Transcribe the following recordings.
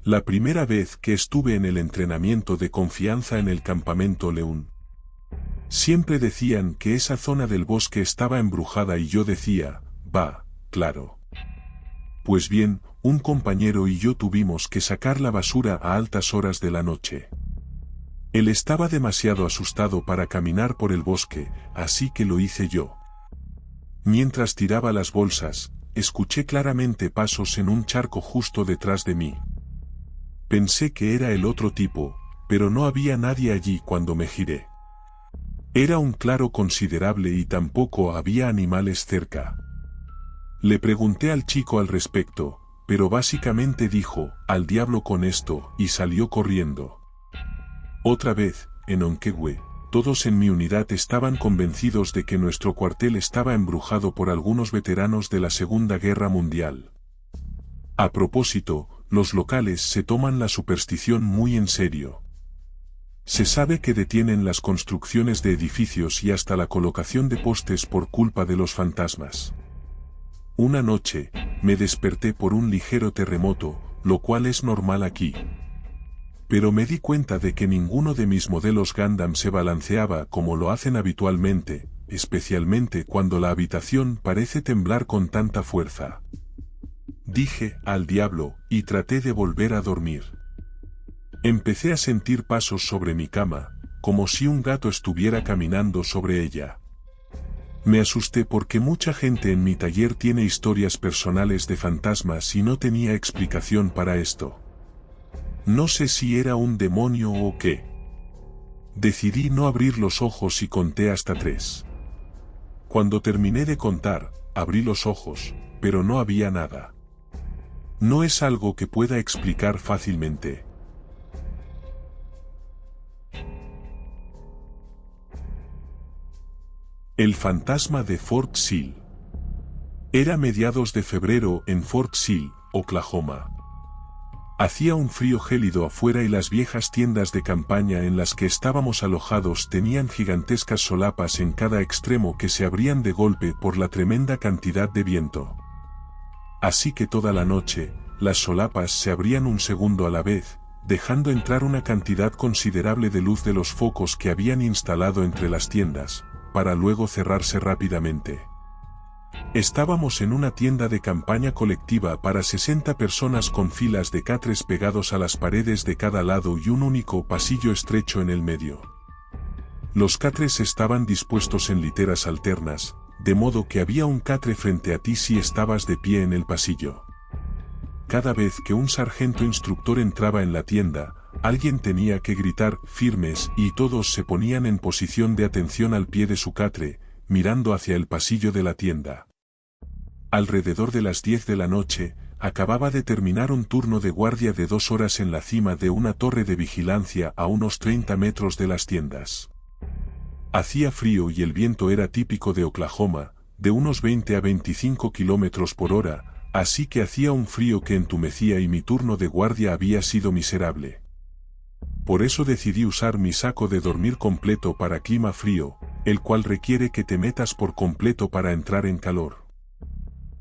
La primera vez que estuve en el entrenamiento de confianza en el campamento León. Siempre decían que esa zona del bosque estaba embrujada y yo decía, va, claro. Pues bien, un compañero y yo tuvimos que sacar la basura a altas horas de la noche. Él estaba demasiado asustado para caminar por el bosque, así que lo hice yo. Mientras tiraba las bolsas, escuché claramente pasos en un charco justo detrás de mí. Pensé que era el otro tipo, pero no había nadie allí cuando me giré. Era un claro considerable y tampoco había animales cerca. Le pregunté al chico al respecto, pero básicamente dijo, al diablo con esto, y salió corriendo. Otra vez, en Onquehue, todos en mi unidad estaban convencidos de que nuestro cuartel estaba embrujado por algunos veteranos de la Segunda Guerra Mundial. A propósito, los locales se toman la superstición muy en serio. Se sabe que detienen las construcciones de edificios y hasta la colocación de postes por culpa de los fantasmas. Una noche, me desperté por un ligero terremoto, lo cual es normal aquí. Pero me di cuenta de que ninguno de mis modelos Gundam se balanceaba como lo hacen habitualmente, especialmente cuando la habitación parece temblar con tanta fuerza. Dije, al diablo, y traté de volver a dormir. Empecé a sentir pasos sobre mi cama, como si un gato estuviera caminando sobre ella. Me asusté porque mucha gente en mi taller tiene historias personales de fantasmas y no tenía explicación para esto. No sé si era un demonio o qué. Decidí no abrir los ojos y conté hasta 3. Cuando terminé de contar, abrí los ojos, pero no había nada. No es algo que pueda explicar fácilmente. El fantasma de Fort Sill. Era mediados de febrero en Fort Sill, Oklahoma. Hacía un frío gélido afuera y las viejas tiendas de campaña en las que estábamos alojados tenían gigantescas solapas en cada extremo que se abrían de golpe por la tremenda cantidad de viento. Así que toda la noche, las solapas se abrían un segundo a la vez, dejando entrar una cantidad considerable de luz de los focos que habían instalado entre las tiendas, para luego cerrarse rápidamente. Estábamos en una tienda de campaña colectiva para 60 personas con filas de catres pegados a las paredes de cada lado y un único pasillo estrecho en el medio. Los catres estaban dispuestos en literas alternas, de modo que había un catre frente a ti si estabas de pie en el pasillo. Cada vez que un sargento instructor entraba en la tienda, alguien tenía que gritar firmes y todos se ponían en posición de atención al pie de su catre, mirando hacia el pasillo de la tienda. Alrededor de las 10 de la noche, acababa de terminar un turno de guardia de 2 horas en la cima de una torre de vigilancia a unos 30 metros de las tiendas. Hacía frío y el viento era típico de Oklahoma, de unos 20 a 25 kilómetros por hora, así que hacía un frío que entumecía y mi turno de guardia había sido miserable. Por eso decidí usar mi saco de dormir completo para clima frío, el cual requiere que te metas por completo para entrar en calor.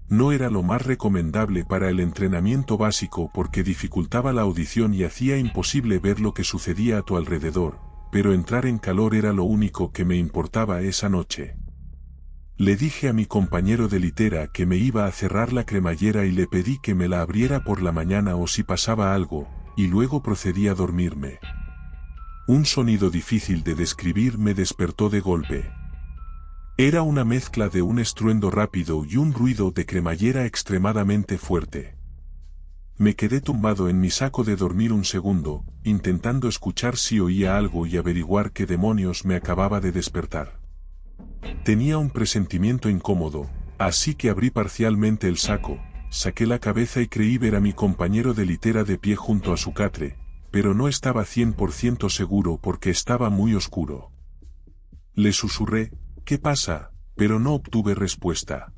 No era lo más recomendable para el entrenamiento básico porque dificultaba la audición y hacía imposible ver lo que sucedía a tu alrededor, pero entrar en calor era lo único que me importaba esa noche. Le dije a mi compañero de litera que me iba a cerrar la cremallera y le pedí que me la abriera por la mañana o si pasaba algo, y luego procedí a dormirme. Un sonido difícil de describir me despertó de golpe. Era una mezcla de un estruendo rápido y un ruido de cremallera extremadamente fuerte. Me quedé tumbado en mi saco de dormir un segundo, intentando escuchar si oía algo y averiguar qué demonios me acababa de despertar. Tenía un presentimiento incómodo, así que abrí parcialmente el saco, saqué la cabeza y creí ver a mi compañero de litera de pie junto a su catre, pero no estaba 100% seguro porque estaba muy oscuro. Le susurré, ¿qué pasa?, pero no obtuve respuesta.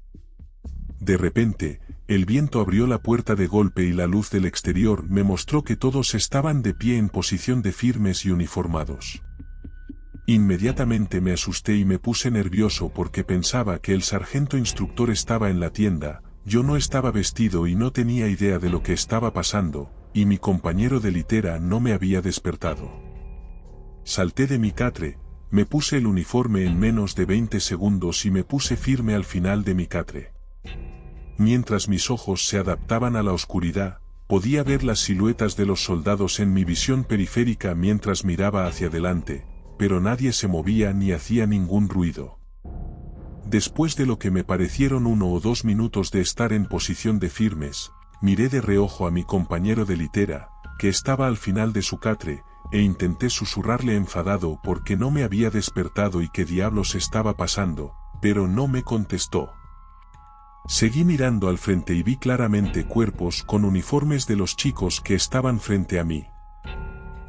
De repente, el viento abrió la puerta de golpe y la luz del exterior me mostró que todos estaban de pie en posición de firmes y uniformados. Inmediatamente me asusté y me puse nervioso porque pensaba que el sargento instructor estaba en la tienda, yo no estaba vestido y no tenía idea de lo que estaba pasando, y mi compañero de litera no me había despertado. Salté de mi catre, me puse el uniforme en menos de 20 segundos y me puse firme al final de mi catre. Mientras mis ojos se adaptaban a la oscuridad, podía ver las siluetas de los soldados en mi visión periférica mientras miraba hacia adelante, pero nadie se movía ni hacía ningún ruido. Después de lo que me parecieron 1 o 2 minutos de estar en posición de firmes, miré de reojo a mi compañero de litera, que estaba al final de su catre, e intenté susurrarle enfadado porque no me había despertado y qué diablos estaba pasando, pero no me contestó. Seguí mirando al frente y vi claramente cuerpos con uniformes de los chicos que estaban frente a mí.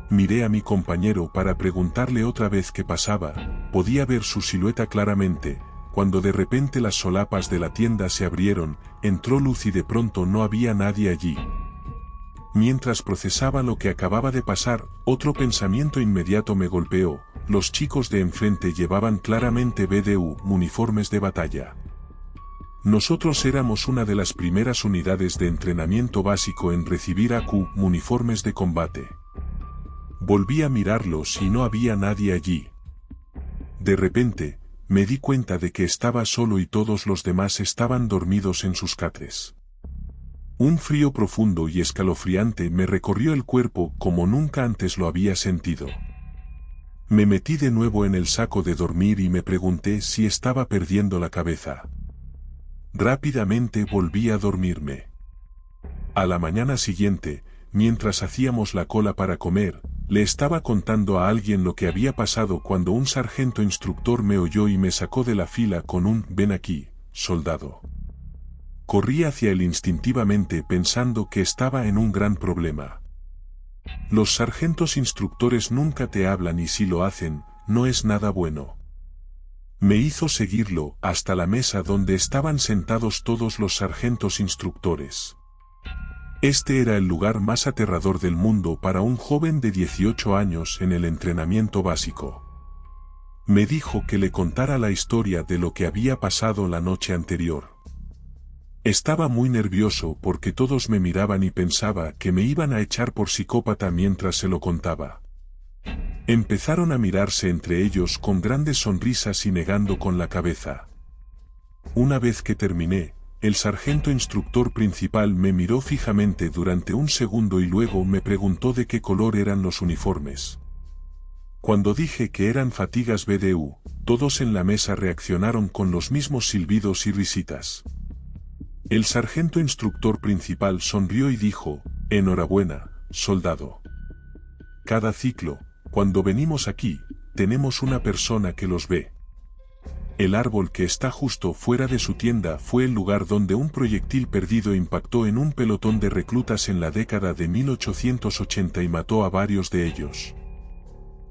Miré a mi compañero para preguntarle otra vez qué pasaba, podía ver su silueta claramente, cuando de repente las solapas de la tienda se abrieron, entró luz y de pronto no había nadie allí. Mientras procesaba lo que acababa de pasar, otro pensamiento inmediato me golpeó, los chicos de enfrente llevaban claramente BDU, uniformes de batalla. Nosotros éramos una de las primeras unidades de entrenamiento básico en recibir AQ, uniformes de combate. Volví a mirarlos y no había nadie allí. De repente, me di cuenta de que estaba solo y todos los demás estaban dormidos en sus catres. Un frío profundo y escalofriante me recorrió el cuerpo como nunca antes lo había sentido. Me metí de nuevo en el saco de dormir y me pregunté si estaba perdiendo la cabeza. Rápidamente volví a dormirme. A la mañana siguiente, mientras hacíamos la cola para comer, le estaba contando a alguien lo que había pasado cuando un sargento instructor me oyó y me sacó de la fila con un «ven aquí, soldado». Corrí hacia él instintivamente pensando que estaba en un gran problema. Los sargentos instructores nunca te hablan y si lo hacen, no es nada bueno. Me hizo seguirlo hasta la mesa donde estaban sentados todos los sargentos instructores. Este era el lugar más aterrador del mundo para un joven de 18 años en el entrenamiento básico. Me dijo que le contara la historia de lo que había pasado la noche anterior. Estaba muy nervioso porque todos me miraban y pensaba que me iban a echar por psicópata mientras se lo contaba. Empezaron a mirarse entre ellos con grandes sonrisas y negando con la cabeza. Una vez que terminé, el sargento instructor principal me miró fijamente durante un segundo y luego me preguntó de qué color eran los uniformes. Cuando dije que eran fatigas BDU, todos en la mesa reaccionaron con los mismos silbidos y risitas. El sargento instructor principal sonrió y dijo, «Enhorabuena, soldado. Cada ciclo, cuando venimos aquí, tenemos una persona que los ve. El árbol que está justo fuera de su tienda fue el lugar donde un proyectil perdido impactó en un pelotón de reclutas en la década de 1880 y mató a varios de ellos.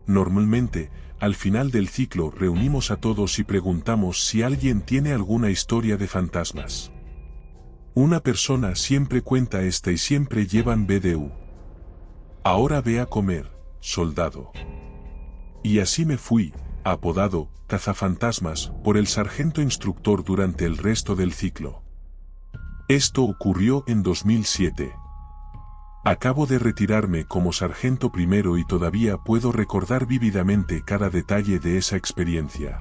Normalmente, al final del ciclo reunimos a todos y preguntamos si alguien tiene alguna historia de fantasmas. Una persona siempre cuenta esta y siempre llevan BDU. Ahora ve a comer, soldado». Y así me fui, apodado «Cazafantasmas» por el sargento instructor durante el resto del ciclo. Esto ocurrió en 2007. Acabo de retirarme como sargento primero y todavía puedo recordar vívidamente cada detalle de esa experiencia.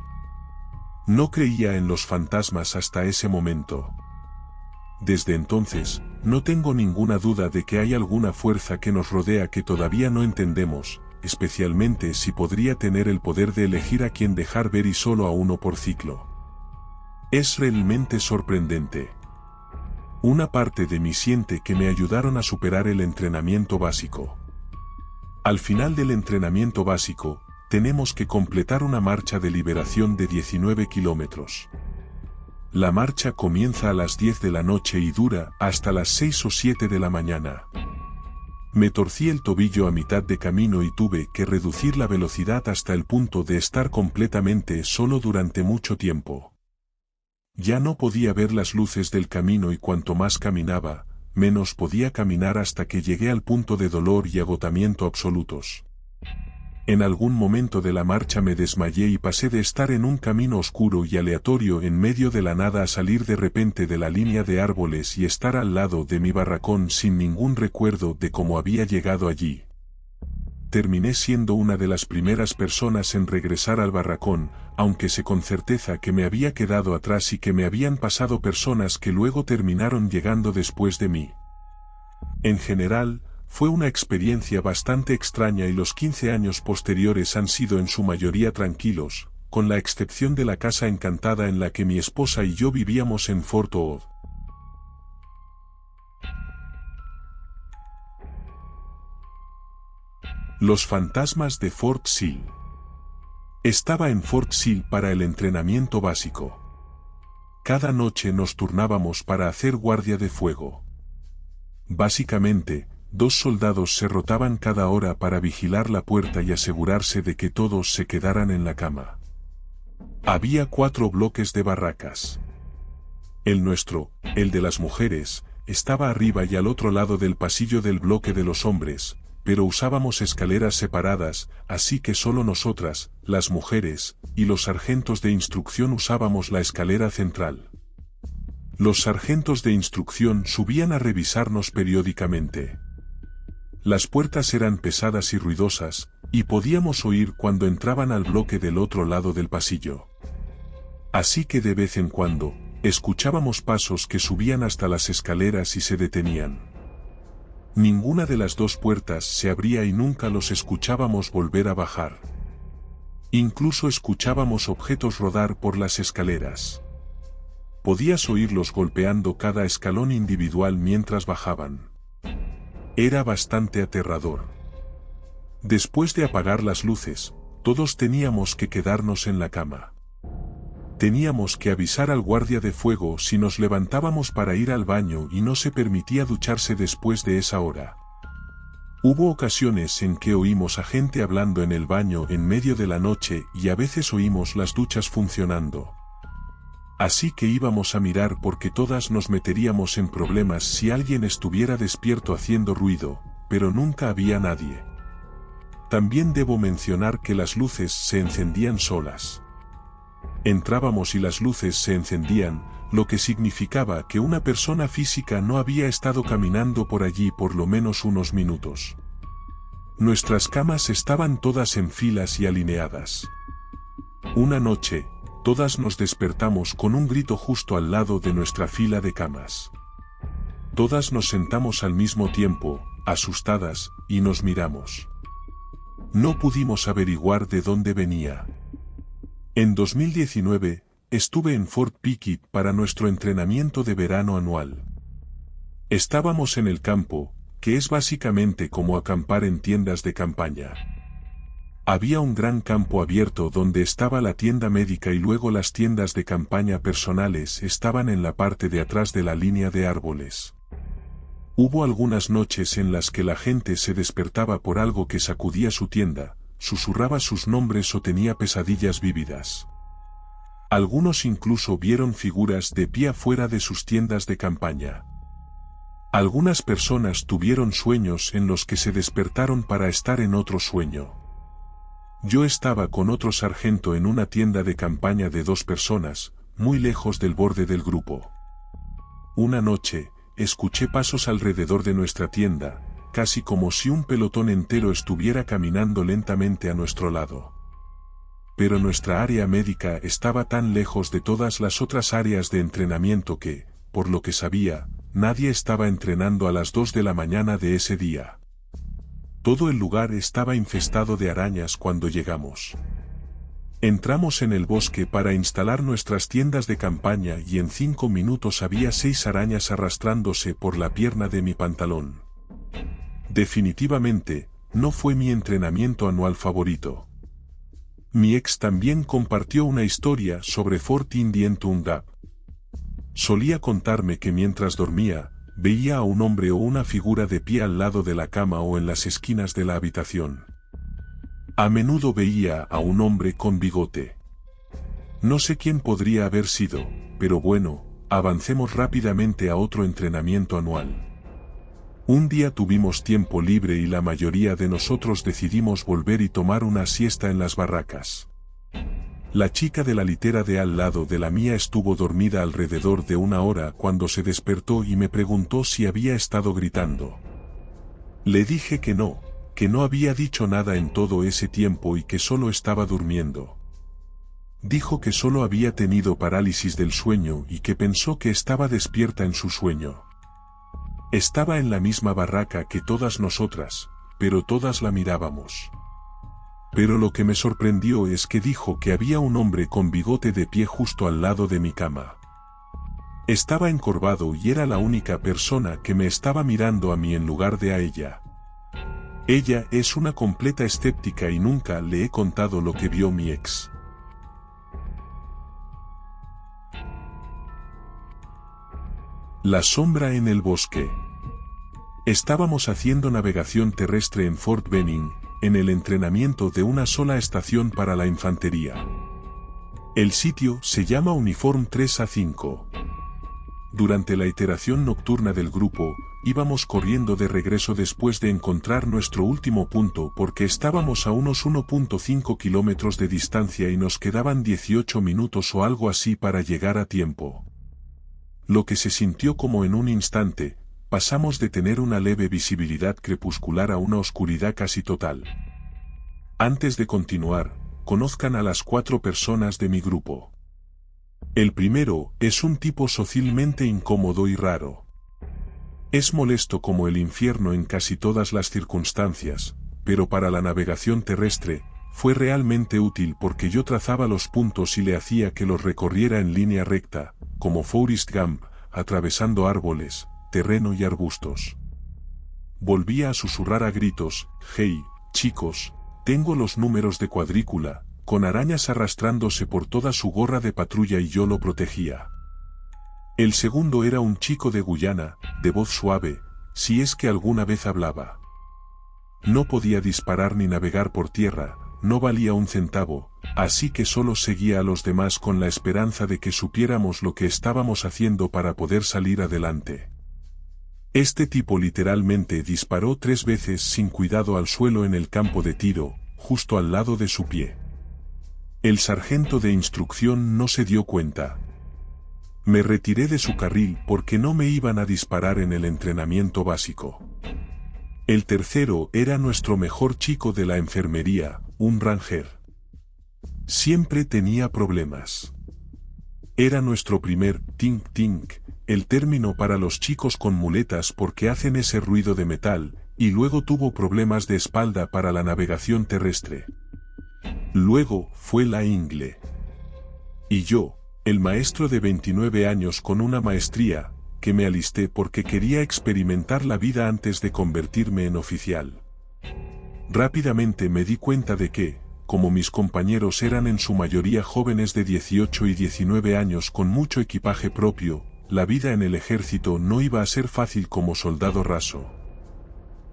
No creía en los fantasmas hasta ese momento. Desde entonces, no tengo ninguna duda de que hay alguna fuerza que nos rodea que todavía no entendemos, especialmente si podría tener el poder de elegir a quién dejar ver y solo a uno por ciclo. Es realmente sorprendente. Una parte de mí siente que me ayudaron a superar el entrenamiento básico. Al final del entrenamiento básico, tenemos que completar una marcha de liberación de 19 kilómetros. La marcha comienza a las 10 de la noche y dura hasta las 6 o 7 de la mañana. Me torcí el tobillo a mitad de camino y tuve que reducir la velocidad hasta el punto de estar completamente solo durante mucho tiempo. Ya no podía ver las luces del camino y cuanto más caminaba, menos podía caminar hasta que llegué al punto de dolor y agotamiento absolutos. En algún momento de la marcha me desmayé y pasé de estar en un camino oscuro y aleatorio en medio de la nada a salir de repente de la línea de árboles y estar al lado de mi barracón sin ningún recuerdo de cómo había llegado allí. Terminé siendo una de las primeras personas en regresar al barracón, aunque sé con certeza que me había quedado atrás y que me habían pasado personas que luego terminaron llegando después de mí. En general, fue una experiencia bastante extraña y los 15 años posteriores han sido en su mayoría tranquilos, con la excepción de la casa encantada en la que mi esposa y yo vivíamos en Fort Ord. Los fantasmas de Fort Sill. Estaba en Fort Sill para el entrenamiento básico. Cada noche nos turnábamos para hacer guardia de fuego. Básicamente, 2 soldados se rotaban cada hora para vigilar la puerta y asegurarse de que todos se quedaran en la cama. Había 4 bloques de barracas. El nuestro, el de las mujeres, estaba arriba y al otro lado del pasillo del bloque de los hombres, pero usábamos escaleras separadas, así que solo nosotras, las mujeres, y los sargentos de instrucción usábamos la escalera central. Los sargentos de instrucción subían a revisarnos periódicamente. Las puertas eran pesadas y ruidosas, y podíamos oír cuando entraban al bloque del otro lado del pasillo. Así que de vez en cuando, escuchábamos pasos que subían hasta las escaleras y se detenían. Ninguna de las 2 puertas se abría y nunca los escuchábamos volver a bajar. Incluso escuchábamos objetos rodar por las escaleras. Podías oírlos golpeando cada escalón individual mientras bajaban. Era bastante aterrador. Después de apagar las luces, todos teníamos que quedarnos en la cama. Teníamos que avisar al guardia de fuego si nos levantábamos para ir al baño y no se permitía ducharse después de esa hora. Hubo ocasiones en que oímos a gente hablando en el baño en medio de la noche y a veces oímos las duchas funcionando. Así que íbamos a mirar porque todas nos meteríamos en problemas si alguien estuviera despierto haciendo ruido, pero nunca había nadie. También debo mencionar que las luces se encendían solas. Entrábamos y las luces se encendían, lo que significaba que una persona física no había estado caminando por allí por lo menos unos minutos. Nuestras camas estaban todas en filas y alineadas. Una noche, todas nos despertamos con un grito justo al lado de nuestra fila de camas. Todas nos sentamos al mismo tiempo, asustadas, y nos miramos. No pudimos averiguar de dónde venía. En 2019, estuve en Fort Pickett para nuestro entrenamiento de verano anual. Estábamos en el campo, que es básicamente como acampar en tiendas de campaña. Había un gran campo abierto donde estaba la tienda médica y luego las tiendas de campaña personales estaban en la parte de atrás de la línea de árboles. Hubo algunas noches en las que la gente se despertaba por algo que sacudía su tienda, susurraba sus nombres o tenía pesadillas vívidas. Algunos incluso vieron figuras de pie afuera de sus tiendas de campaña. Algunas personas tuvieron sueños en los que se despertaron para estar en otro sueño. Yo estaba con otro sargento en una tienda de campaña de 2 personas, muy lejos del borde del grupo. Una noche, escuché pasos alrededor de nuestra tienda, casi como si un pelotón entero estuviera caminando lentamente a nuestro lado. Pero nuestra área médica estaba tan lejos de todas las otras áreas de entrenamiento que, por lo que sabía, nadie estaba entrenando a las 2 de la mañana de ese día. Todo el lugar estaba infestado de arañas cuando llegamos. Entramos en el bosque para instalar nuestras tiendas de campaña y en 5 minutos había 6 arañas arrastrándose por la pierna de mi pantalón. Definitivamente, no fue mi entrenamiento anual favorito. Mi ex también compartió una historia sobre Fort Indian Gap. Solía contarme que mientras dormía, veía a un hombre o una figura de pie al lado de la cama o en las esquinas de la habitación. A menudo veía a un hombre con bigote. No sé quién podría haber sido, pero bueno, avancemos rápidamente a otro entrenamiento anual. Un día tuvimos tiempo libre y la mayoría de nosotros decidimos volver y tomar una siesta en las barracas. La chica de la litera de al lado de la mía estuvo dormida alrededor de 1 hora cuando se despertó y me preguntó si había estado gritando. Le dije que no había dicho nada en todo ese tiempo y que solo estaba durmiendo. Dijo que solo había tenido parálisis del sueño y que pensó que estaba despierta en su sueño. Estaba en la misma barraca que todas nosotras, pero todas la mirábamos. Pero lo que me sorprendió es que dijo que había un hombre con bigote de pie justo al lado de mi cama. Estaba encorvado y era la única persona que me estaba mirando a mí en lugar de a ella. Ella es una completa escéptica y nunca le he contado lo que vio mi ex. La sombra en el bosque. Estábamos haciendo navegación terrestre en Fort Benning, en el entrenamiento de una sola estación para la infantería. El sitio se llama Uniform 3A5. Durante la iteración nocturna del grupo, íbamos corriendo de regreso después de encontrar nuestro último punto porque estábamos a unos 1.5 kilómetros de distancia y nos quedaban 18 minutos o algo así para llegar a tiempo. Lo que se sintió como en un instante, pasamos de tener una leve visibilidad crepuscular a una oscuridad casi total. Antes de continuar, conozcan a las 4 personas de mi grupo. El primero es un tipo socialmente incómodo y raro. Es molesto como el infierno en casi todas las circunstancias, pero para la navegación terrestre, fue realmente útil porque yo trazaba los puntos y le hacía que los recorriera en línea recta, como Forrest Gump, atravesando árboles, terreno y arbustos. Volvía a susurrar a gritos: «Hey, chicos, tengo los números de cuadrícula», con arañas arrastrándose por toda su gorra de patrulla y yo lo protegía. El segundo era un chico de Guyana, de voz suave, si es que alguna vez hablaba. No podía disparar ni navegar por tierra, no valía un centavo, así que solo seguía a los demás con la esperanza de que supiéramos lo que estábamos haciendo para poder salir adelante. Este tipo literalmente disparó 3 veces sin cuidado al suelo en el campo de tiro, justo al lado de su pie. El sargento de instrucción no se dio cuenta. Me retiré de su carril porque no me iban a disparar en el entrenamiento básico. El tercero era nuestro mejor chico de la enfermería, un ranger. Siempre tenía problemas. Era nuestro primer tink-tink, el término para los chicos con muletas porque hacen ese ruido de metal, y luego tuvo problemas de espalda para la navegación terrestre. Luego fue la Ingle. Y yo, el maestro de 29 años con una maestría, que me alisté porque quería experimentar la vida antes de convertirme en oficial. Rápidamente me di cuenta de que, como mis compañeros eran en su mayoría jóvenes de 18 y 19 años con mucho equipaje propio, la vida en el ejército no iba a ser fácil como soldado raso.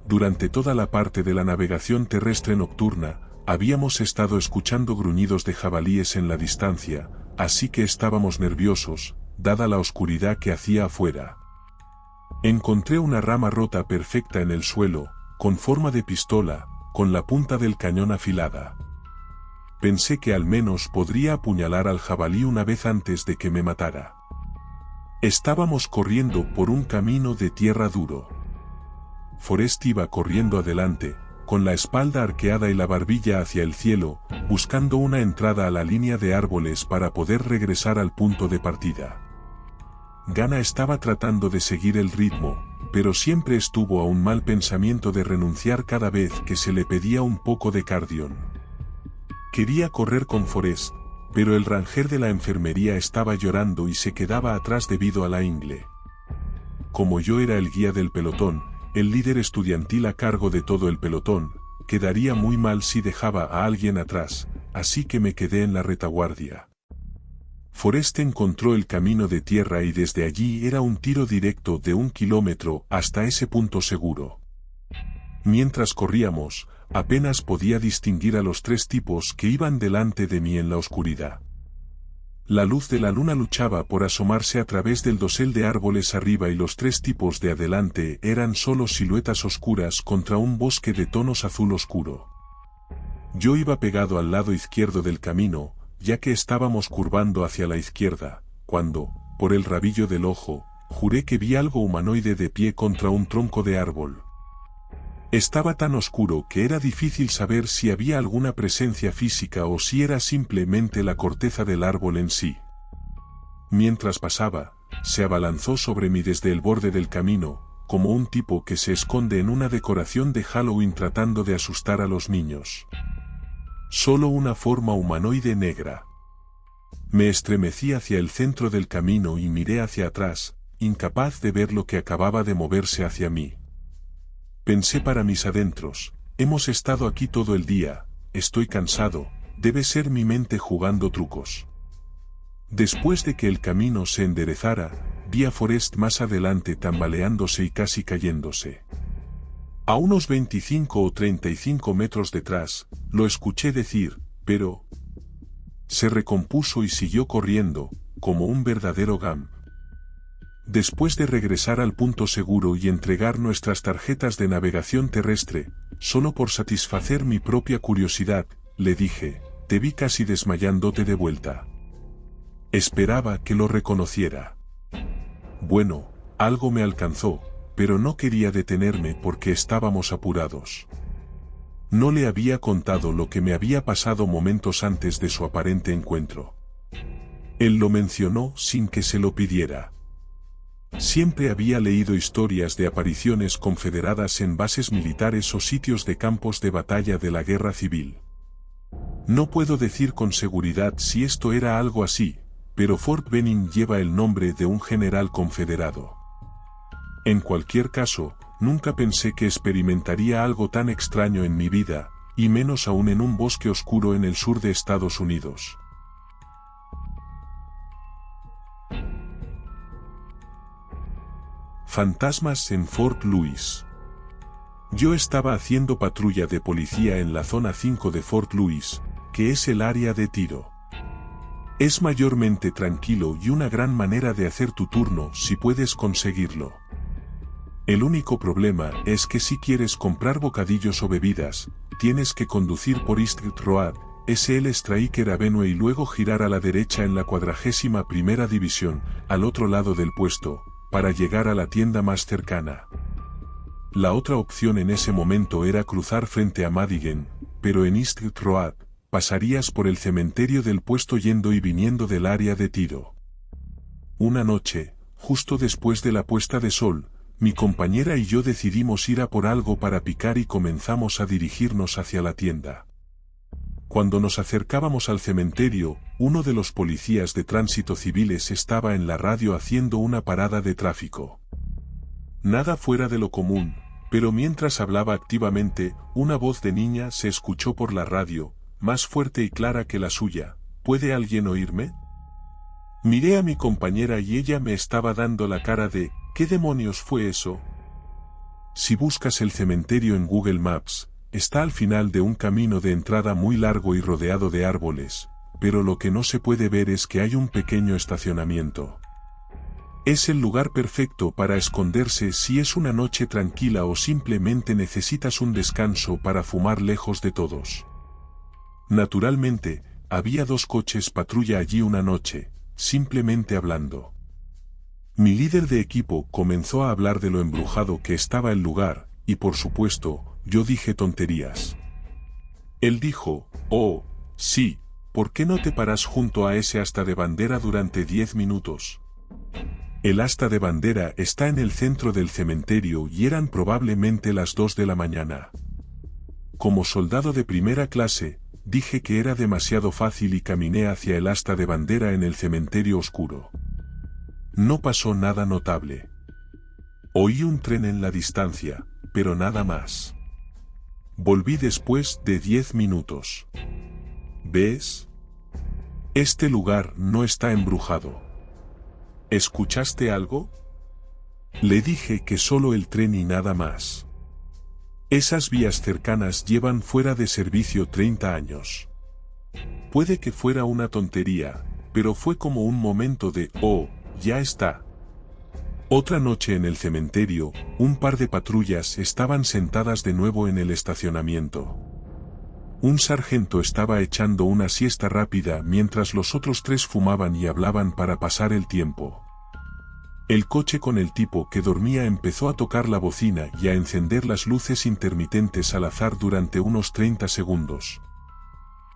Durante toda la parte de la navegación terrestre nocturna, habíamos estado escuchando gruñidos de jabalíes en la distancia, así que estábamos nerviosos, dada la oscuridad que hacía afuera. Encontré una rama rota perfecta en el suelo, con forma de pistola, con la punta del cañón afilada. Pensé que al menos podría apuñalar al jabalí una vez antes de que me matara. Estábamos corriendo por un camino de tierra duro. Forrest iba corriendo adelante, con la espalda arqueada y la barbilla hacia el cielo, buscando una entrada a la línea de árboles para poder regresar al punto de partida. Gana estaba tratando de seguir el ritmo, pero siempre estuvo a un mal pensamiento de renunciar cada vez que se le pedía un poco de cardio. Quería correr con Forrest, pero el ranger de la enfermería estaba llorando y se quedaba atrás debido a la Ingle. Como yo era el guía del pelotón, el líder estudiantil a cargo de todo el pelotón, quedaría muy mal si dejaba a alguien atrás, así que me quedé en la retaguardia. Forrest encontró el camino de tierra y desde allí era un tiro directo de 1 kilómetro hasta ese punto seguro. Mientras corríamos, apenas podía distinguir a los 3 tipos que iban delante de mí en la oscuridad. La luz de la luna luchaba por asomarse a través del dosel de árboles arriba y los tres tipos de adelante eran solo siluetas oscuras contra un bosque de tonos azul oscuro. Yo iba pegado al lado izquierdo del camino, ya que estábamos curvando hacia la izquierda, cuando, por el rabillo del ojo, juré que vi algo humanoide de pie contra un tronco de árbol. Estaba tan oscuro que era difícil saber si había alguna presencia física o si era simplemente la corteza del árbol en sí. Mientras pasaba, se abalanzó sobre mí desde el borde del camino, como un tipo que se esconde en una decoración de Halloween tratando de asustar a los niños. Solo una forma humanoide negra. Me estremecí hacia el centro del camino y miré hacia atrás, incapaz de ver lo que acababa de moverse hacia mí. Pensé para mis adentros, hemos estado aquí todo el día, estoy cansado, debe ser mi mente jugando trucos. Después de que el camino se enderezara, vi a Forrest más adelante tambaleándose y casi cayéndose. A unos 25 o 35 metros detrás, lo escuché decir, pero... Se recompuso y siguió corriendo, como un verdadero Gump. Después de regresar al punto seguro y entregar nuestras tarjetas de navegación terrestre, solo por satisfacer mi propia curiosidad, le dije, te vi casi desmayándote de vuelta. Esperaba que lo reconociera. Bueno, algo me alcanzó, pero no quería detenerme porque estábamos apurados. No le había contado lo que me había pasado momentos antes de su aparente encuentro. Él lo mencionó sin que se lo pidiera. Siempre había leído historias de apariciones confederadas en bases militares o sitios de campos de batalla de la guerra civil. No puedo decir con seguridad si esto era algo así, pero Fort Benning lleva el nombre de un general confederado. En cualquier caso, nunca pensé que experimentaría algo tan extraño en mi vida, y menos aún en un bosque oscuro en el sur de Estados Unidos. Fantasmas en Fort Lewis. Yo estaba haciendo patrulla de policía en la zona 5 de Fort Lewis, que es el área de tiro. Es mayormente tranquilo y una gran manera de hacer tu turno si puedes conseguirlo. El único problema es que si quieres comprar bocadillos o bebidas, tienes que conducir por East Road, SL Striker Avenue y luego girar a la derecha en la 41ª división, al otro lado del puesto, para llegar a la tienda más cercana. La otra opción en ese momento era cruzar frente a Madigan, pero en East Road, pasarías por el cementerio del puesto yendo y viniendo del área de tiro. Una noche, justo después de la puesta de sol, mi compañera y yo decidimos ir a por algo para picar y comenzamos a dirigirnos hacia la tienda. Cuando nos acercábamos al cementerio, uno de los policías de tránsito civiles estaba en la radio haciendo una parada de tráfico. Nada fuera de lo común, pero mientras hablaba activamente, una voz de niña se escuchó por la radio, más fuerte y clara que la suya. ¿Puede alguien oírme? Miré a mi compañera y ella me estaba dando la cara de, ¿qué demonios fue eso? Si buscas el cementerio en Google Maps, está al final de un camino de entrada muy largo y rodeado de árboles, pero lo que no se puede ver es que hay un pequeño estacionamiento. Es el lugar perfecto para esconderse si es una noche tranquila o simplemente necesitas un descanso para fumar lejos de todos. Naturalmente, había 2 coches patrulla allí una noche, simplemente hablando. Mi líder de equipo comenzó a hablar de lo embrujado que estaba el lugar, y por supuesto, yo dije tonterías. Él dijo, oh, sí, ¿por qué no te paras junto a ese asta de bandera durante 10 minutos? El asta de bandera está en el centro del cementerio y eran probablemente las 2 de la mañana. Como soldado de primera clase, dije que era demasiado fácil y caminé hacia el asta de bandera en el cementerio oscuro. No pasó nada notable. Oí un tren en la distancia, pero nada más. Volví después de 10 minutos. ¿Ves? Este lugar no está embrujado. ¿Escuchaste algo? Le dije que solo el tren y nada más. Esas vías cercanas llevan fuera de servicio 30 años. Puede que fuera una tontería, pero fue como un momento de «oh, ya está». Otra noche en el cementerio, un par de patrullas estaban sentadas de nuevo en el estacionamiento. Un sargento estaba echando una siesta rápida mientras los otros tres fumaban y hablaban para pasar el tiempo. El coche con el tipo que dormía empezó a tocar la bocina y a encender las luces intermitentes al azar durante unos 30 segundos.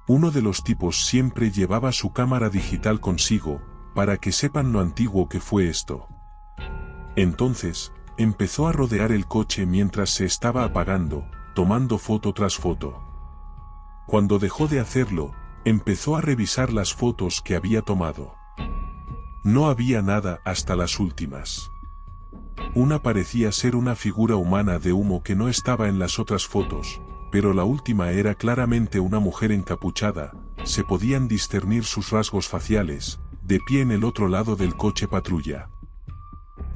Uno de los tipos siempre llevaba su cámara digital consigo, para que sepan lo antiguo que fue esto. Entonces, empezó a rodear el coche mientras se estaba apagando, tomando foto tras foto. Cuando dejó de hacerlo, empezó a revisar las fotos que había tomado. No había nada hasta las últimas. Una parecía ser una figura humana de humo que no estaba en las otras fotos, pero la última era claramente una mujer encapuchada, se podían discernir sus rasgos faciales, de pie en el otro lado del coche patrulla.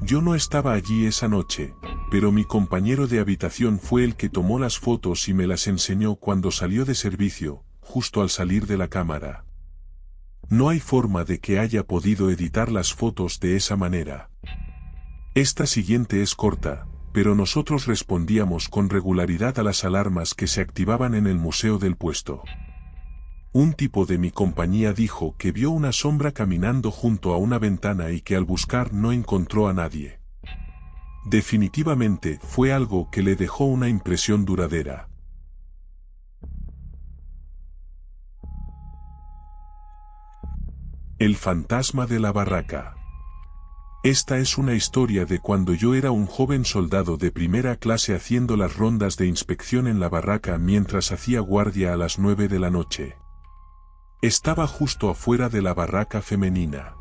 Yo no estaba allí esa noche, pero mi compañero de habitación fue el que tomó las fotos y me las enseñó cuando salió de servicio, justo al salir de la cámara. No hay forma de que haya podido editar las fotos de esa manera. Esta siguiente es corta, pero nosotros respondíamos con regularidad a las alarmas que se activaban en el museo del puesto. Un tipo de mi compañía dijo que vio una sombra caminando junto a una ventana y que al buscar no encontró a nadie. Definitivamente fue algo que le dejó una impresión duradera. El fantasma de la barraca. Esta es una historia de cuando yo era un joven soldado de primera clase haciendo las rondas de inspección en la barraca mientras hacía guardia a las 9 de la noche. Estaba justo afuera de la barraca femenina.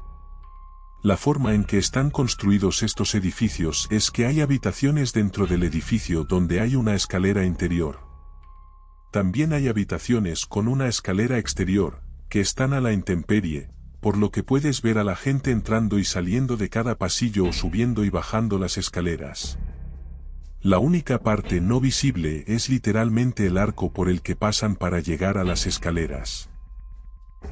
La forma en que están construidos estos edificios es que hay habitaciones dentro del edificio donde hay una escalera interior. También hay habitaciones con una escalera exterior, que están a la intemperie, por lo que puedes ver a la gente entrando y saliendo de cada pasillo o subiendo y bajando las escaleras. La única parte no visible es literalmente el arco por el que pasan para llegar a las escaleras.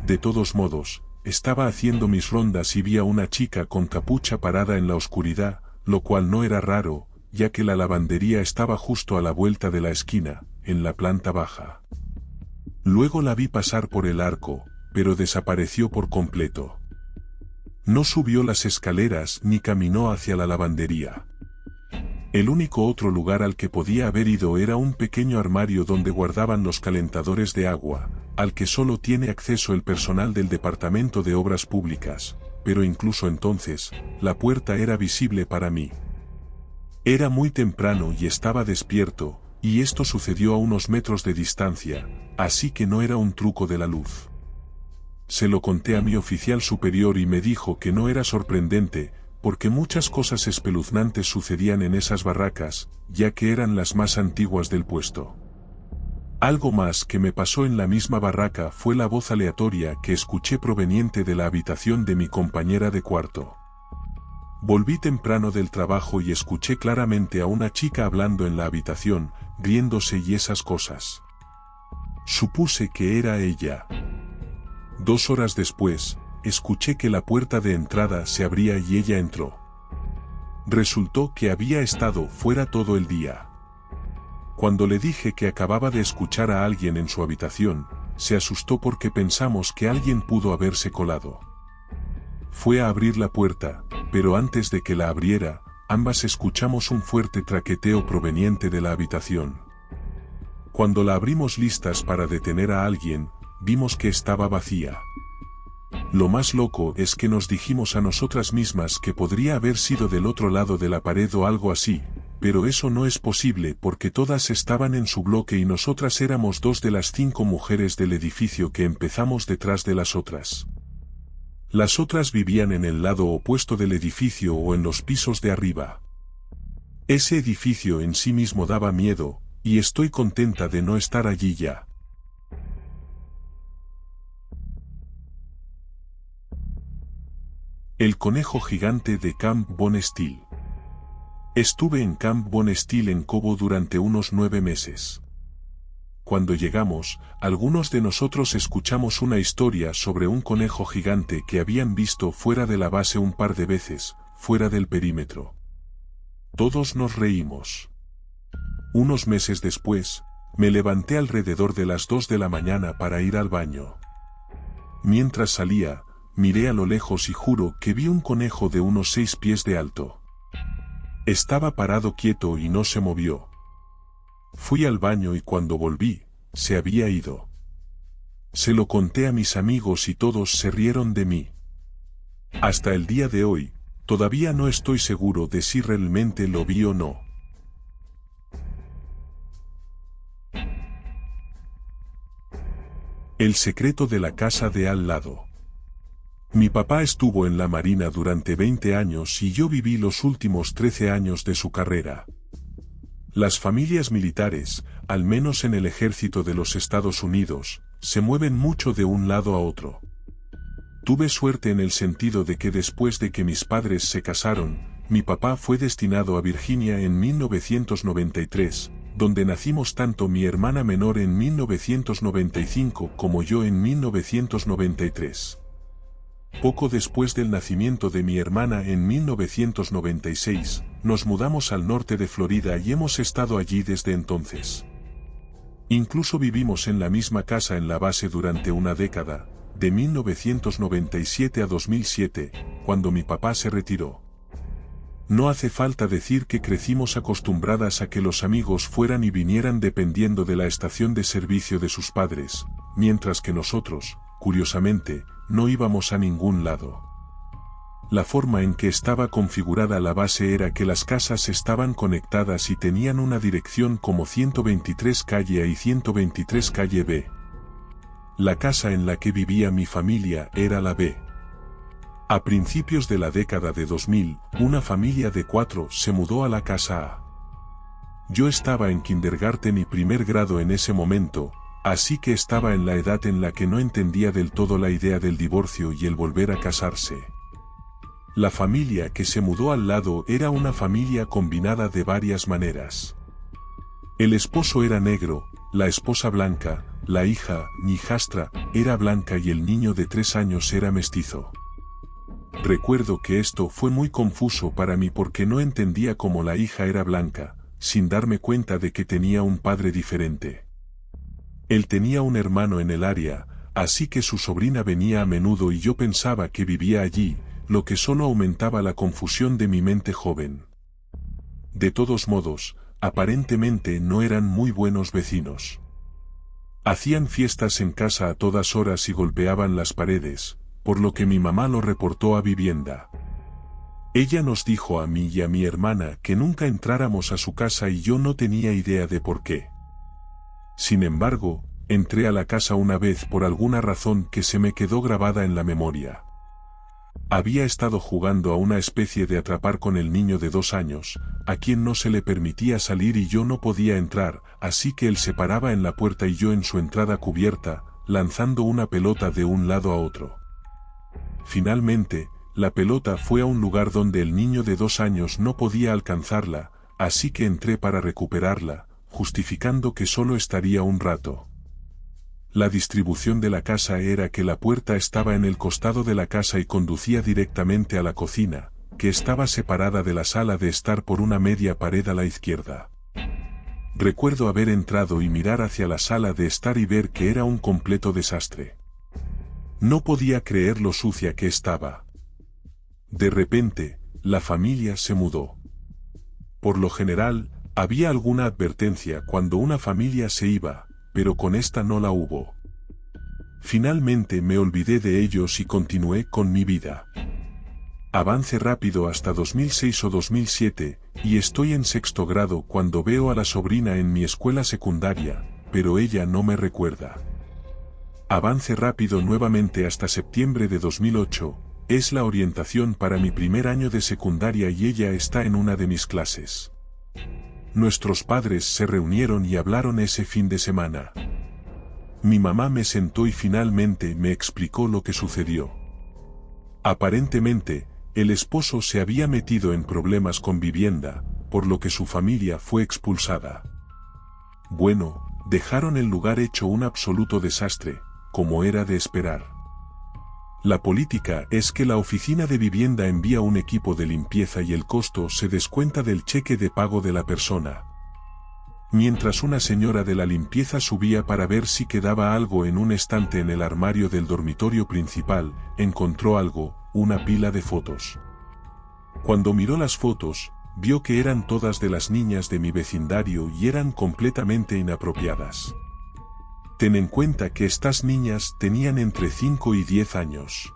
De todos modos, estaba haciendo mis rondas y vi a una chica con capucha parada en la oscuridad, lo cual no era raro, ya que la lavandería estaba justo a la vuelta de la esquina, en la planta baja. Luego la vi pasar por el arco, pero desapareció por completo. No subió las escaleras ni caminó hacia la lavandería. El único otro lugar al que podía haber ido era un pequeño armario donde guardaban los calentadores de agua, al que solo tiene acceso el personal del Departamento de Obras Públicas, pero incluso entonces, la puerta era visible para mí. Era muy temprano y estaba despierto, y esto sucedió a unos metros de distancia, así que no era un truco de la luz. Se lo conté a mi oficial superior y me dijo que no era sorprendente, porque muchas cosas espeluznantes sucedían en esas barracas, ya que eran las más antiguas del puesto. Algo más que me pasó en la misma barraca fue la voz aleatoria que escuché proveniente de la habitación de mi compañera de cuarto. Volví temprano del trabajo y escuché claramente a una chica hablando en la habitación, riéndose y esas cosas. Supuse que era ella. 2 horas después, escuché que la puerta de entrada se abría y ella entró. Resultó que había estado fuera todo el día. Cuando le dije que acababa de escuchar a alguien en su habitación, se asustó porque pensamos que alguien pudo haberse colado. Fue a abrir la puerta, pero antes de que la abriera, ambas escuchamos un fuerte traqueteo proveniente de la habitación. Cuando la abrimos listas para detener a alguien, vimos que estaba vacía. Lo más loco es que nos dijimos a nosotras mismas que podría haber sido del otro lado de la pared o algo así, pero eso no es posible porque todas estaban en su bloque y nosotras éramos 2 de las 5 mujeres del edificio que empezamos detrás de las otras. Las otras vivían en el lado opuesto del edificio o en los pisos de arriba. Ese edificio en sí mismo daba miedo, y estoy contenta de no estar allí ya. El conejo gigante de Camp Bonnesteel. Estuve en Camp Bonnesteel en Cobo durante unos 9 meses. cuando llegamos, algunos de nosotros escuchamos una historia sobre un conejo gigante que habían visto fuera de la base un par de veces, fuera del perímetro. Todos nos reímos. Unos meses después, me levanté alrededor de las 2 de la mañana para ir al baño. Mientras salía, miré a lo lejos y juro que vi un conejo de unos 6 pies de alto. Estaba parado quieto y no se movió. Fui al baño y cuando volví, se había ido. Se lo conté a mis amigos y todos se rieron de mí. Hasta el día de hoy, todavía no estoy seguro de si realmente lo vi o no. El secreto de la casa de al lado. Mi papá estuvo en la Marina durante 20 años y yo viví los últimos 13 años de su carrera. Las familias militares, al menos en el ejército de los Estados Unidos, se mueven mucho de un lado a otro. Tuve suerte en el sentido de que después de que mis padres se casaron, mi papá fue destinado a Virginia en 1993, donde nacimos tanto mi hermana menor en 1995 como yo en 1993. Poco después del nacimiento de mi hermana en 1996, nos mudamos al norte de Florida y hemos estado allí desde entonces. Incluso vivimos en la misma casa en la base durante una década, de 1997 a 2007, cuando mi papá se retiró. No hace falta decir que crecimos acostumbradas a que los amigos fueran y vinieran dependiendo de la estación de servicio de sus padres, mientras que nosotros, curiosamente, no íbamos a ningún lado. La forma en que estaba configurada la base era que las casas estaban conectadas y tenían una dirección como 123 calle A y 123 calle B. La casa en la que vivía mi familia era la B. A principios de la década de 2000, una familia de 4 se mudó a la casa A. Yo estaba en kindergarten y primer grado en ese momento, así que estaba en la edad en la que no entendía del todo la idea del divorcio y el volver a casarse. La familia que se mudó al lado era una familia combinada de varias maneras. El esposo era negro, la esposa blanca, la hija, mi hijastra, era blanca y el niño de 3 años era mestizo. Recuerdo que esto fue muy confuso para mí porque no entendía cómo la hija era blanca, sin darme cuenta de que tenía un padre diferente. Él tenía un hermano en el área, así que su sobrina venía a menudo y yo pensaba que vivía allí, lo que solo aumentaba la confusión de mi mente joven. De todos modos, aparentemente no eran muy buenos vecinos. Hacían fiestas en casa a todas horas y golpeaban las paredes, por lo que mi mamá lo reportó a vivienda. Ella nos dijo a mí y a mi hermana que nunca entráramos a su casa y yo no tenía idea de por qué. Sin embargo, entré a la casa una vez por alguna razón que se me quedó grabada en la memoria. Había estado jugando a una especie de atrapar con el niño de 2 años, a quien no se le permitía salir y yo no podía entrar, así que él se paraba en la puerta y yo en su entrada cubierta, lanzando una pelota de un lado a otro. Finalmente, la pelota fue a un lugar donde el niño de 2 años no podía alcanzarla, así que entré para recuperarla, justificando que solo estaría un rato. La distribución de la casa era que la puerta estaba en el costado de la casa y conducía directamente a la cocina, que estaba separada de la sala de estar por una media pared a la izquierda. Recuerdo haber entrado y mirar hacia la sala de estar y ver que era un completo desastre. No podía creer lo sucia que estaba. De repente, la familia se mudó. Por lo general, había alguna advertencia cuando una familia se iba, pero con esta no la hubo. Finalmente me olvidé de ellos y continué con mi vida. Avance rápido hasta 2006 o 2007, y estoy en 6º grado cuando veo a la sobrina en mi escuela secundaria, pero ella no me recuerda. Avance rápido nuevamente hasta septiembre de 2008, es la orientación para mi primer año de secundaria y ella está en una de mis clases. Nuestros padres se reunieron y hablaron ese fin de semana. Mi mamá me sentó y finalmente me explicó lo que sucedió. Aparentemente, el esposo se había metido en problemas con vivienda, por lo que su familia fue expulsada. Bueno, dejaron el lugar hecho un absoluto desastre, como era de esperar. La política es que la oficina de vivienda envía un equipo de limpieza y el costo se descuenta del cheque de pago de la persona. Mientras una señora de la limpieza subía para ver si quedaba algo en un estante en el armario del dormitorio principal, encontró algo, una pila de fotos. Cuando miró las fotos, vio que eran todas de las niñas de mi vecindario y eran completamente inapropiadas. Ten en cuenta que estas niñas tenían entre 5 y 10 años.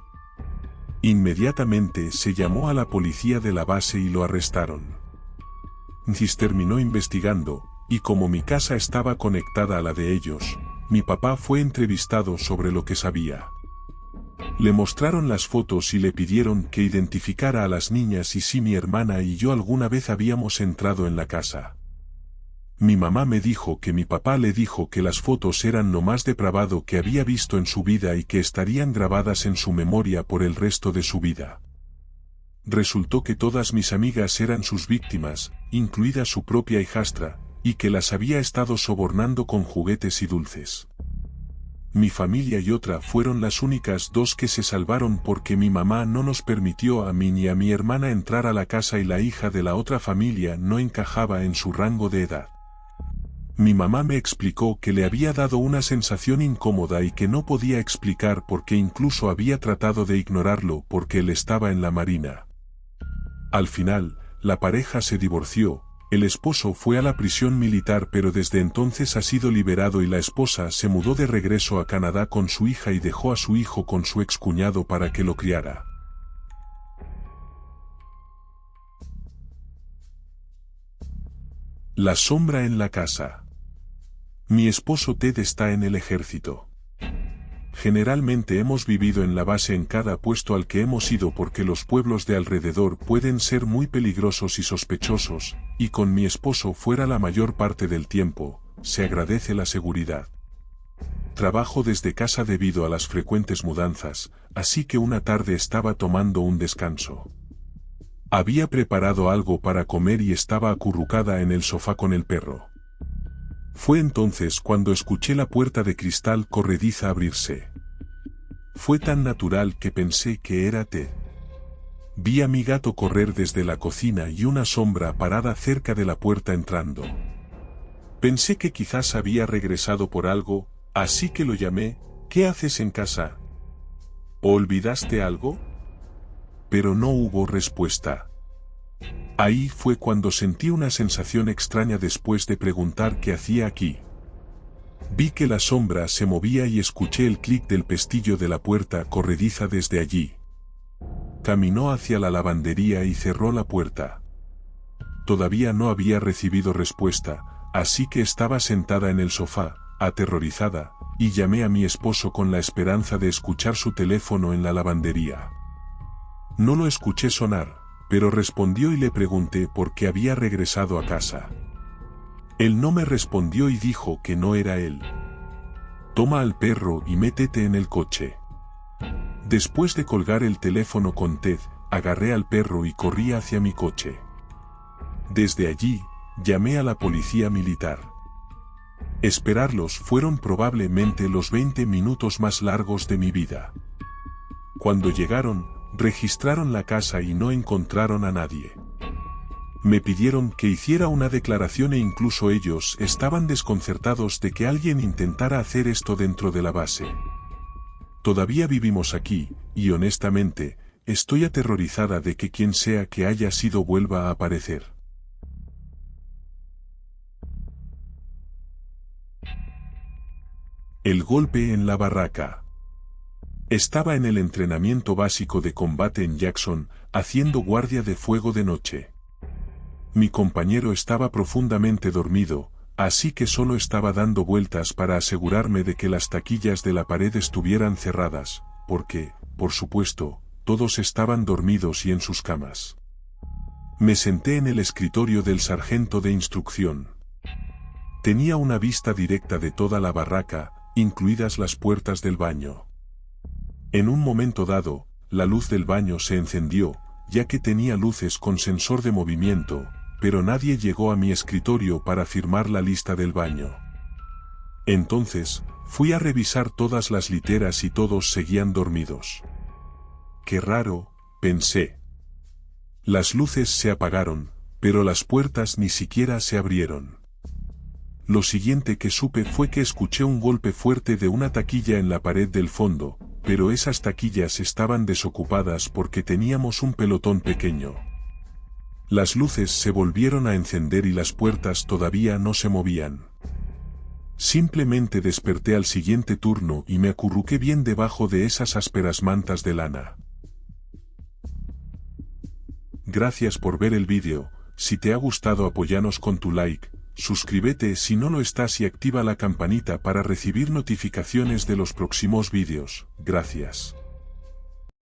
Inmediatamente se llamó a la policía de la base y lo arrestaron. Nis terminó investigando, y como mi casa estaba conectada a la de ellos, mi papá fue entrevistado sobre lo que sabía. Le mostraron las fotos y le pidieron que identificara a las niñas y si mi hermana y yo alguna vez habíamos entrado en la casa. Mi mamá me dijo que mi papá le dijo que las fotos eran lo más depravado que había visto en su vida y que estarían grabadas en su memoria por el resto de su vida. Resultó que todas mis amigas eran sus víctimas, incluida su propia hijastra, y que las había estado sobornando con juguetes y dulces. Mi familia y otra fueron las únicas dos que se salvaron porque mi mamá no nos permitió a mí ni a mi hermana entrar a la casa y la hija de la otra familia no encajaba en su rango de edad. Mi mamá me explicó que le había dado una sensación incómoda y que no podía explicar por qué incluso había tratado de ignorarlo porque él estaba en la marina. Al final, la pareja se divorció, el esposo fue a la prisión militar pero desde entonces ha sido liberado y la esposa se mudó de regreso a Canadá con su hija y dejó a su hijo con su excuñado para que lo criara. La sombra en la casa. Mi esposo Ted está en el ejército. Generalmente hemos vivido en la base en cada puesto al que hemos ido porque los pueblos de alrededor pueden ser muy peligrosos y sospechosos, y con mi esposo fuera la mayor parte del tiempo, se agradece la seguridad. Trabajo desde casa debido a las frecuentes mudanzas, así que una tarde estaba tomando un descanso. Había preparado algo para comer y estaba acurrucada en el sofá con el perro. Fue entonces cuando escuché la puerta de cristal corrediza abrirse. Fue tan natural que pensé que era Ted. Vi a mi gato correr desde la cocina y una sombra parada cerca de la puerta entrando. Pensé que quizás había regresado por algo, así que lo llamé. ¿Qué haces en casa? ¿Olvidaste algo? Pero no hubo respuesta. Ahí fue cuando sentí una sensación extraña después de preguntar qué hacía aquí. Vi que la sombra se movía y escuché el clic del pestillo de la puerta corrediza desde allí. Caminó hacia la lavandería y cerró la puerta. Todavía no había recibido respuesta, así que estaba sentada en el sofá, aterrorizada, y llamé a mi esposo con la esperanza de escuchar su teléfono en la lavandería. No lo escuché sonar, pero respondió y le pregunté por qué había regresado a casa. Él no me respondió y dijo que no era él. Toma al perro y métete en el coche. Después de colgar el teléfono con Ted, agarré al perro y corrí hacia mi coche. Desde allí, llamé a la policía militar. Esperarlos fueron probablemente los 20 minutos más largos de mi vida. Cuando llegaron, registraron la casa y no encontraron a nadie. Me pidieron que hiciera una declaración e incluso ellos estaban desconcertados de que alguien intentara hacer esto dentro de la base. Todavía vivimos aquí, y honestamente, estoy aterrorizada de que quien sea que haya sido vuelva a aparecer. El golpe en la barraca. Estaba en el entrenamiento básico de combate en Jackson, haciendo guardia de fuego de noche. Mi compañero estaba profundamente dormido, así que solo estaba dando vueltas para asegurarme de que las taquillas de la pared estuvieran cerradas, porque, por supuesto, todos estaban dormidos y en sus camas. Me senté en el escritorio del sargento de instrucción. Tenía una vista directa de toda la barraca, incluidas las puertas del baño. En un momento dado, la luz del baño se encendió, ya que tenía luces con sensor de movimiento, pero nadie llegó a mi escritorio para firmar la lista del baño. Entonces, fui a revisar todas las literas y todos seguían dormidos. Qué raro, pensé. Las luces se apagaron, pero las puertas ni siquiera se abrieron. Lo siguiente que supe fue que escuché un golpe fuerte de una taquilla en la pared del fondo, pero esas taquillas estaban desocupadas porque teníamos un pelotón pequeño. Las luces se volvieron a encender y las puertas todavía no se movían. Simplemente desperté al siguiente turno y me acurruqué bien debajo de esas ásperas mantas de lana. Gracias por ver el vídeo. Si te ha gustado, apóyanos con tu like, suscríbete si no lo estás y activa la campanita para recibir notificaciones de los próximos vídeos. Gracias.